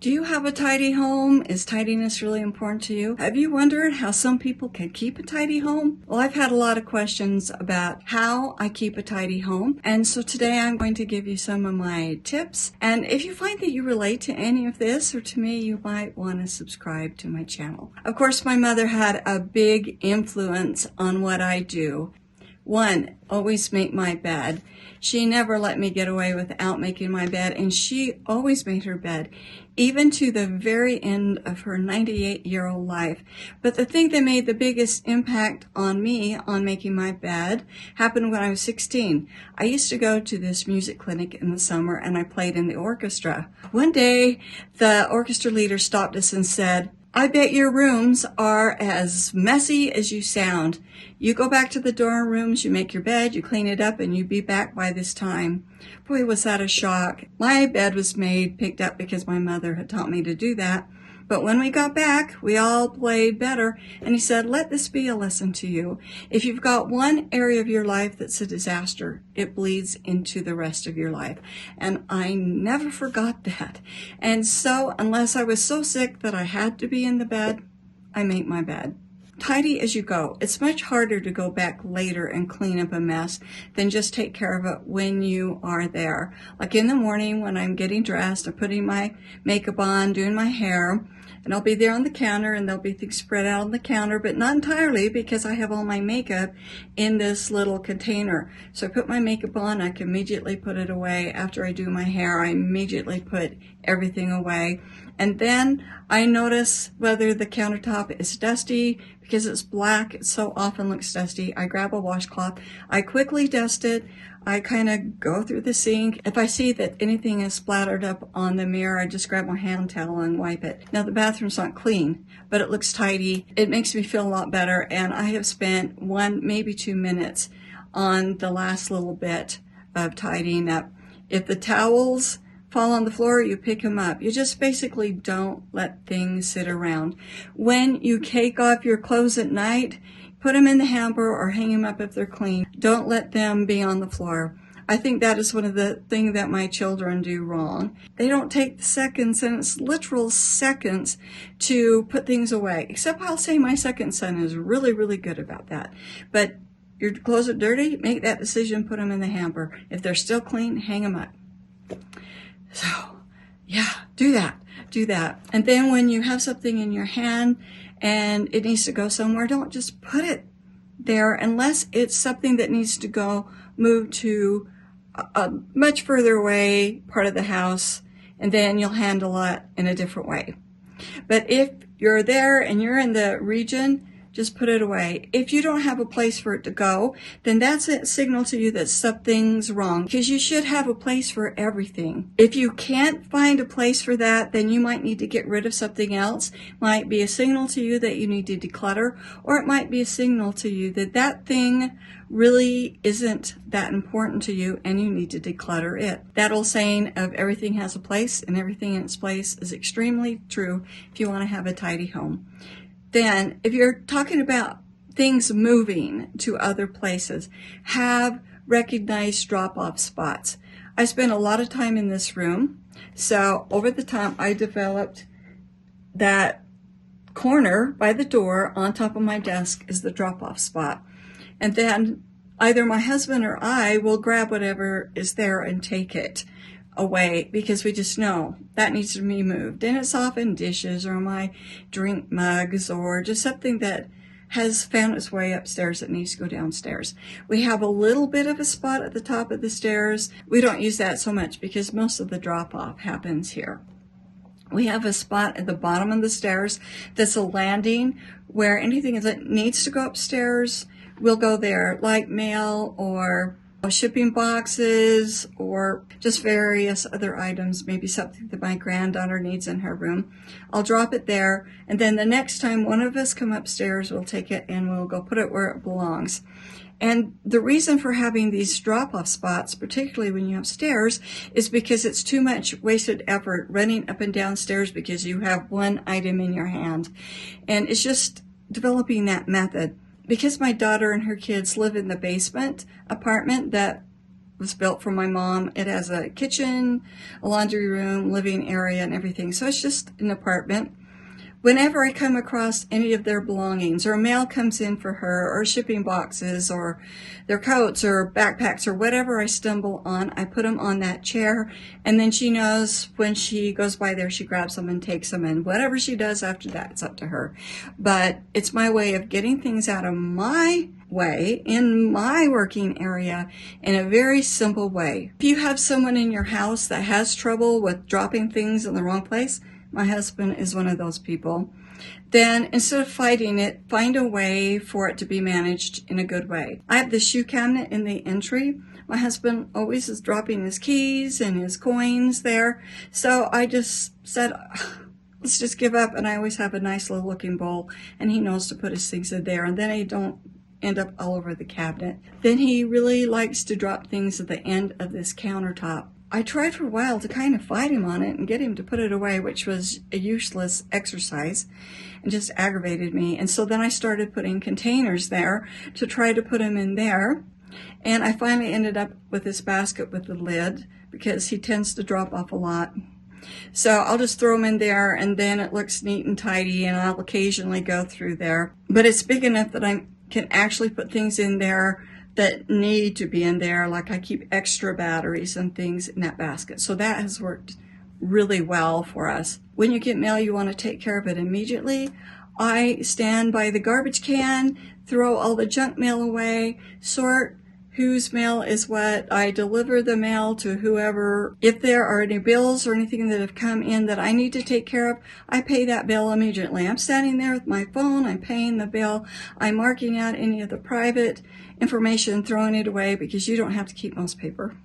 Do you have a tidy home? Is tidiness really important to you? Have you wondered how some people can keep a tidy home? Well, I've had a lot of questions about how I keep a tidy home. And so today I'm going to give you some of my tips. And if you find that you relate to any of this or to me, you might want to subscribe to my channel. Of course, my mother had a big influence on what I do. One, always make my bed. She never let me get away without making my bed, and she always made her bed, even to the very end of her 98-year-old life. But the thing that made the biggest impact on me on making my bed happened when I was 16. I used to go to this music clinic in the summer, and I played in the orchestra. One day, the orchestra leader stopped us and said, "I bet your rooms are as messy as you sound. You go back to the dorm rooms, you make your bed, you clean it up, and you be back by this time." Boy, was that a shock. My bed was picked up because my mother had taught me to do that. But when we got back, we all played better. And he said, "Let this be a lesson to you. If you've got one area of your life that's a disaster, it bleeds into the rest of your life." And I never forgot that. And so, unless I was so sick that I had to be in the bed, I make my bed. Tidy as you go. It's much harder to go back later and clean up a mess than just take care of it when you are there. Like in the morning when I'm getting dressed, I'm putting my makeup on, doing my hair, and I'll be there on the counter and there'll be things spread out on the counter, but not entirely because I have all my makeup in this little container. So I put my makeup on, I can immediately put it away. After I do my hair, I immediately put everything away. And then I notice whether the countertop is dusty. Because it's black, it so often looks dusty. I grab a washcloth, I quickly dust it, I kind of go through the sink. If I see that anything is splattered up on the mirror, I just grab my hand towel and wipe it. Now the bathroom's not clean, but it looks tidy. It makes me feel a lot better, and I have spent 1, maybe 2 minutes on the last little bit of tidying up. If the towels fall on the floor, you pick them up. You just basically don't let things sit around. When you take off your clothes at night, put them in the hamper or hang them up if they're clean. Don't let them be on the floor. I think that is one of the things that my children do wrong. They don't take the seconds, and it's literal seconds, to put things away. Except I'll say my second son is really, really good about that. But your clothes are dirty, make that decision, put them in the hamper. If they're still clean, hang them up. So, yeah, do that. And then when you have something in your hand and it needs to go somewhere, don't just put it there unless it's something that needs to go move to a much further away part of the house, and then you'll handle it in a different way. But if you're there and you're in the region, just put it away. If you don't have a place for it to go, then that's a signal to you that something's wrong, because you should have a place for everything. If you can't find a place for that, then you might need to get rid of something else. It might be a signal to you that you need to declutter, or it might be a signal to you that that thing really isn't that important to you and you need to declutter it. That old saying of everything has a place and everything in its place is extremely true if you want to have a tidy home. Then, if you're talking about things moving to other places, have recognized drop-off spots. I spent a lot of time in this room, so over the time I developed that corner by the door on top of my desk is the drop-off spot. And then either my husband or I will grab whatever is there and take it away, because we just know that needs to be moved. And it's often dishes or my drink mugs or just something that has found its way upstairs that needs to go downstairs. We have a little bit of a spot at the top of the stairs. We don't use that so much because most of the drop-off happens here. We have a spot at the bottom of the stairs that's a landing where anything that needs to go upstairs will go there, like mail or shipping boxes or just various other items, maybe something that my granddaughter needs in her room. I'll drop it there, and then the next time one of us come upstairs, we'll take it and we'll go put it where it belongs. And the reason for having these drop-off spots, particularly when you have stairs, is because it's too much wasted effort running up and down stairs because you have one item in your hand. And it's just developing that method. Because my daughter and her kids live in the basement apartment that was built for my mom. It has a kitchen, a laundry room, living area, and everything. So it's just an apartment. Whenever I come across any of their belongings, or mail comes in for her, or shipping boxes, or their coats or backpacks, or whatever I stumble on, I put them on that chair, and then she knows when she goes by there, she grabs them and takes them, and whatever she does after that, it's up to her. But it's my way of getting things out of my way in my working area in a very simple way. If you have someone in your house that has trouble with dropping things in the wrong place, my husband is one of those people, then instead of fighting it, find a way for it to be managed in a good way. I have the shoe cabinet in the entry. My husband always is dropping his keys and his coins there. So I just said, let's just give up. And I always have a nice little looking bowl, and he knows to put his things in there. And then I don't end up all over the cabinet. Then he really likes to drop things at the end of this countertop. I tried for a while to kind of fight him on it and get him to put it away, which was a useless exercise and just aggravated me. And so then I started putting containers there to try to put him in there. And I finally ended up with this basket with the lid because he tends to drop off a lot. So I'll just throw them in there, and then it looks neat and tidy, and I'll occasionally go through there. But it's big enough that I can actually put things in there that need to be in there, like I keep extra batteries and things in that basket. So that has worked really well for us. When you get mail, you want to take care of it immediately. I stand by the garbage can, throw all the junk mail away, sort whose mail is what. I deliver the mail to whoever. If there are any bills or anything that have come in that I need to take care of, I pay that bill immediately. I'm standing there with my phone, I'm paying the bill, I'm marking out any of the private information, throwing it away, because you don't have to keep most paper.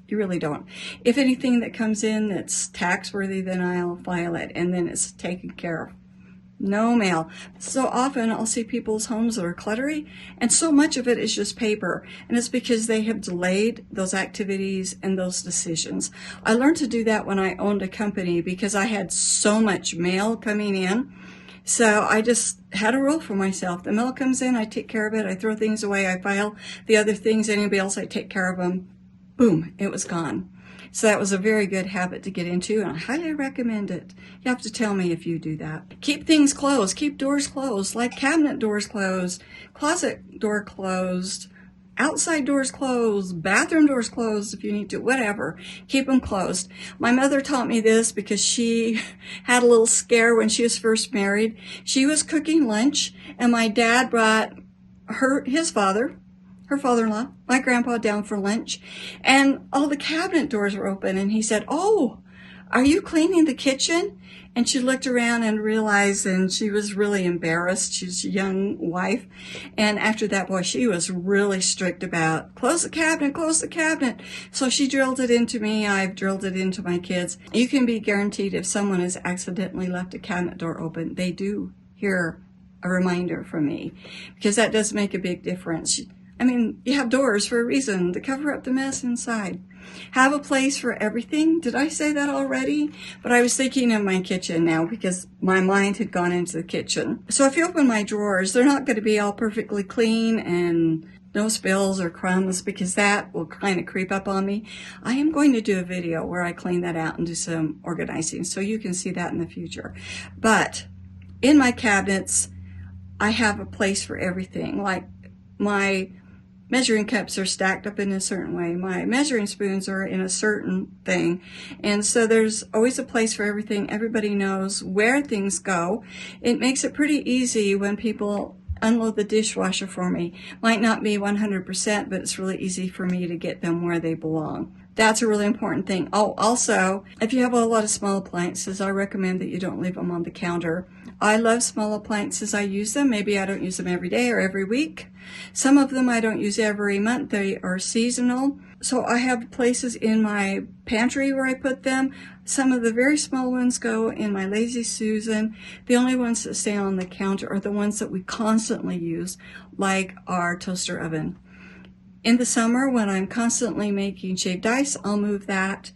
You really don't. If anything that comes in that's tax worthy, then I'll file it, and then it's taken care of. No mail. So often I'll see people's homes that are cluttery, and so much of it is just paper, and it's because they have delayed those activities and those decisions. I learned to do that when I owned a company because I had so much mail coming in. So I just had a rule for myself. The mail comes in, I take care of it, I throw things away, I file the other things, anybody else, I take care of them. Boom, it was gone. So that was a very good habit to get into, and I highly recommend it. You have to tell me if you do that. Keep things closed, keep doors closed, like cabinet doors closed, closet door closed, outside doors closed, bathroom doors closed if you need to, whatever. Keep them closed. My mother taught me this because she had a little scare when she was first married. She was cooking lunch, and my dad brought his father, her father-in-law, my grandpa, down for lunch, and all the cabinet doors were open, and he said, "Oh, are you cleaning the kitchen?" And she looked around and realized, and she was really embarrassed. She's a young wife. And after that, boy, she was really strict about close the cabinet, close the cabinet. So she drilled it into me. I've drilled it into my kids. You can be guaranteed if someone has accidentally left a cabinet door open, they do hear a reminder from me, because that does make a big difference. I mean, you have doors for a reason, to cover up the mess inside. Have a place for everything. Did I say that already? But I was thinking of my kitchen now because my mind had gone into the kitchen. So if you open my drawers, they're not going to be all perfectly clean and no spills or crumbs, because that will kind of creep up on me. I am going to do a video where I clean that out and do some organizing, so you can see that in the future. But in my cabinets, I have a place for everything. Like my measuring cups are stacked up in a certain way. My measuring spoons are in a certain thing. And so there's always a place for everything. Everybody knows where things go. It makes it pretty easy when people unload the dishwasher for me. Might not be 100%, but it's really easy for me to get them where they belong. That's a really important thing. Oh, also, if you have a lot of small appliances, I recommend that you don't leave them on the counter. I love small appliances. I use them. Maybe I don't use them every day or every week. Some of them I don't use every month. They are seasonal. So I have places in my pantry where I put them. Some of the very small ones go in my Lazy Susan. The only ones that stay on the counter are the ones that we constantly use, like our toaster oven. In the summer, when I'm constantly making shaved ice, I'll move that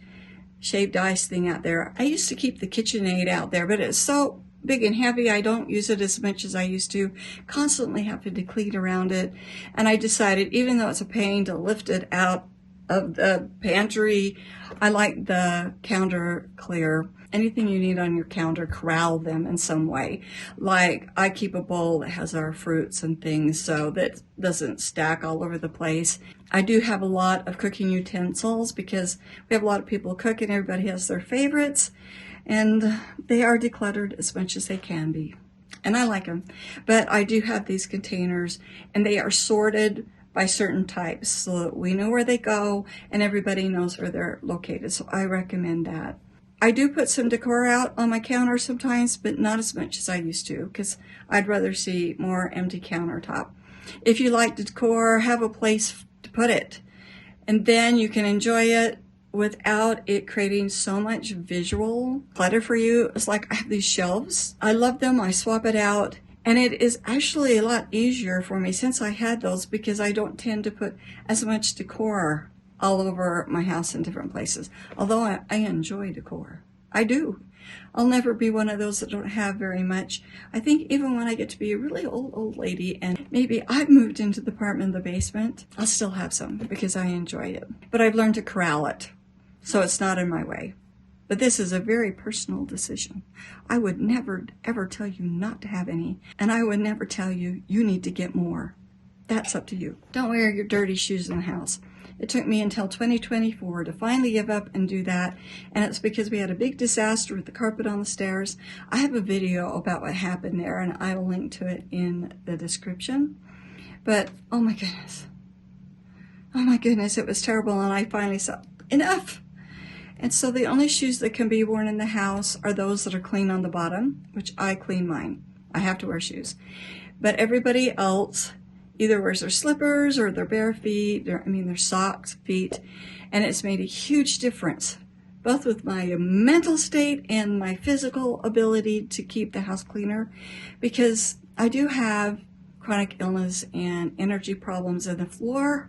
shaved ice thing out there. I used to keep the KitchenAid out there, but it's so big and heavy, I don't use it as much as I used to, constantly having to clean around it. And I decided, even though it's a pain to lift it out of the pantry. I like the counter clear. Anything you need on your counter, corral them in some way. Like I keep a bowl that has our fruits and things so that doesn't stack all over the place. I do have a lot of cooking utensils because we have a lot of people cook and everybody has their favorites, and they are decluttered as much as they can be. And I like them. But I do have these containers, and they are sorted by certain types so that we know where they go and everybody knows where they're located. So I recommend that. I do put some decor out on my counter sometimes, but not as much as I used to because I'd rather see more empty countertop. If you like decor, have a place to put it, and then you can enjoy it without it creating so much visual clutter for you. It's like I have these shelves. I love them. I swap it out. And it is actually a lot easier for me since I had those because I don't tend to put as much decor all over my house in different places. Although I enjoy decor. I do. I'll never be one of those that don't have very much. I think even when I get to be a really old lady and maybe I've moved into the apartment in the basement, I'll still have some because I enjoy it. But I've learned to corral it so it's not in my way. But this is a very personal decision. I would never, ever tell you not to have any. And I would never tell you, you need to get more. That's up to you. Don't wear your dirty shoes in the house. It took me until 2024 to finally give up and do that. And it's because we had a big disaster with the carpet on the stairs. I have a video about what happened there, and I will link to it in the description. But, oh my goodness, it was terrible. And I finally said, enough. And so the only shoes that can be worn in the house are those that are clean on the bottom, which I clean mine. I have to wear shoes. But everybody else either wears their slippers or their bare feet, their socks, feet. And it's made a huge difference, both with my mental state and my physical ability to keep the house cleaner, because I do have chronic illness and energy problems, and the floor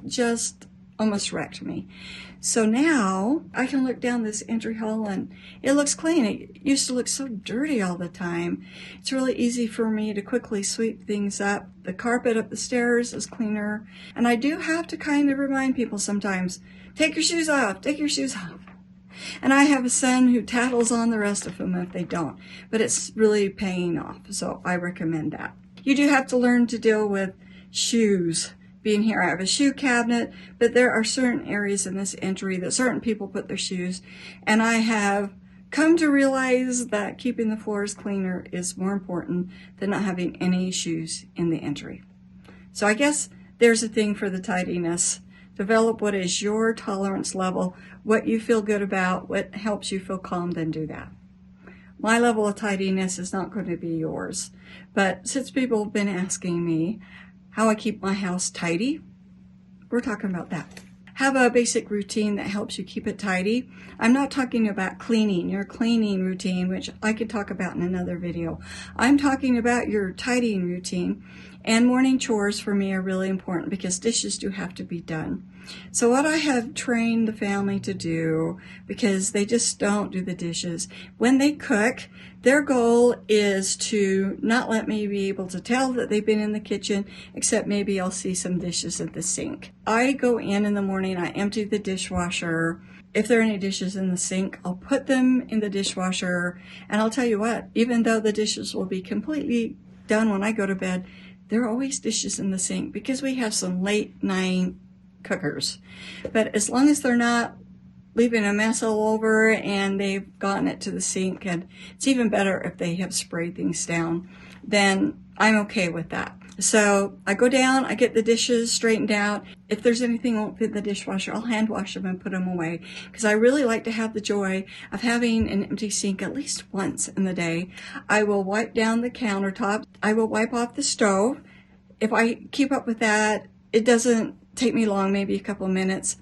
just almost wrecked me. So now I can look down this entry hall and it looks clean. It used to look so dirty all the time. It's really easy for me to quickly sweep things up. The carpet up the stairs is cleaner. And I do have to kind of remind people sometimes, take your shoes off, take your shoes off. And I have a son who tattles on the rest of them if they don't. But it's really paying off, so I recommend that. You do have to learn to deal with shoes. Being here, I have a shoe cabinet, but there are certain areas in this entry that certain people put their shoes, and I have come to realize that keeping the floors cleaner is more important than not having any shoes in the entry. So I guess there's a thing for the tidiness. Develop what is your tolerance level, what you feel good about, what helps you feel calm, then do that. My level of tidiness is not going to be yours, but since people have been asking me how I keep my house tidy, we're talking about that. Have a basic routine that helps you keep it tidy. I'm not talking about cleaning, your cleaning routine, which I could talk about in another video. I'm talking about your tidying routine. And morning chores for me are really important because dishes do have to be done. So what I have trained the family to do, because they just don't do the dishes, when they cook, their goal is to not let me be able to tell that they've been in the kitchen, except maybe I'll see some dishes at the sink. I go in the morning, I empty the dishwasher. If there are any dishes in the sink, I'll put them in the dishwasher. And I'll tell you what, even though the dishes will be completely done when I go to bed, there are always dishes in the sink because we have some late night cookers. But as long as they're not leaving a mess all over and they've gotten it to the sink, and it's even better if they have sprayed things down, then I'm okay with that. So I go down, I get the dishes straightened out. If there's anything won't fit in the dishwasher, I'll hand wash them and put them away, because I really like to have the joy of having an empty sink at least once in the day. I will wipe down the countertop. I will wipe off the stove. If I keep up with that, it doesn't take me long, maybe a couple of minutes.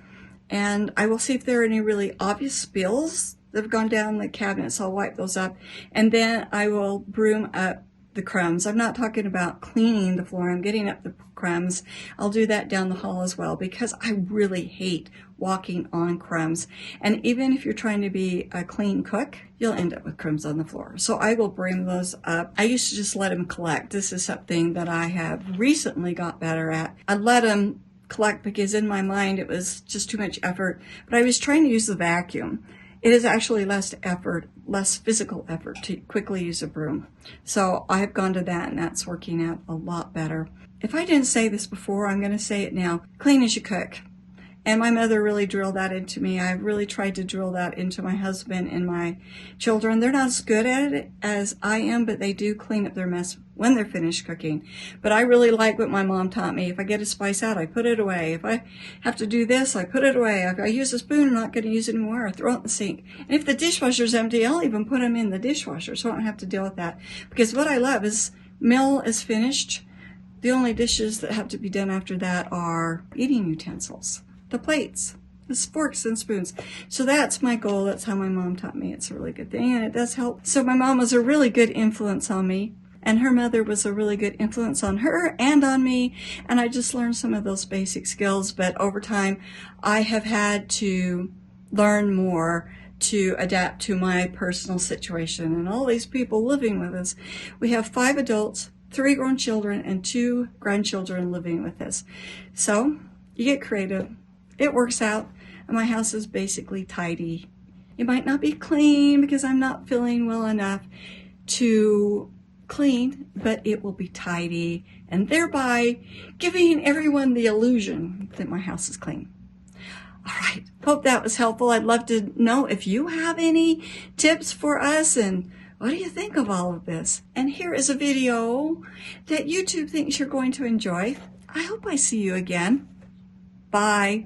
And I will see if there are any really obvious spills that have gone down the cabinet, so I'll wipe those up. And then I will broom up the crumbs. I'm not talking about cleaning the floor. I'm getting up the crumbs. I'll do that down the hall as well, because I really hate walking on crumbs. And even if you're trying to be a clean cook, you'll end up with crumbs on the floor. So I will bring those up. I used to just let them collect. This is something that I have recently got better at. I let them collect because in my mind it was just too much effort. But I was trying to use the vacuum. It is actually less effort, less physical effort to quickly use a broom. So I have gone to that, and that's working out a lot better. If I didn't say this before, I'm going to say it now. Clean as you cook. And my mother really drilled that into me. I really tried to drill that into my husband and my children. They're not as good at it as I am, but they do clean up their mess when they're finished cooking. But I really like what my mom taught me. If I get a spice out, I put it away. If I have to do this, I put it away. If I use a spoon, I'm not going to use it anymore. I throw it in the sink. And if the dishwasher's empty, I'll even put them in the dishwasher so I don't have to deal with that. Because what I love is meal is finished. The only dishes that have to be done after that are eating utensils. The plates, the forks and spoons. So that's my goal. That's how my mom taught me. It's a really good thing, and it does help. So my mom was a really good influence on me, and her mother was a really good influence on her and on me, and I just learned some of those basic skills. But over time, I have had to learn more to adapt to my personal situation and all these people living with us. We have 5 adults, 3 grown children, and 2 grandchildren living with us. So you get creative. It works out, and my house is basically tidy. It might not be clean because I'm not feeling well enough to clean, but it will be tidy, and thereby giving everyone the illusion that my house is clean. All right, hope that was helpful. I'd love to know if you have any tips for us, and what do you think of all of this? And here is a video that YouTube thinks you're going to enjoy. I hope I see you again. Bye.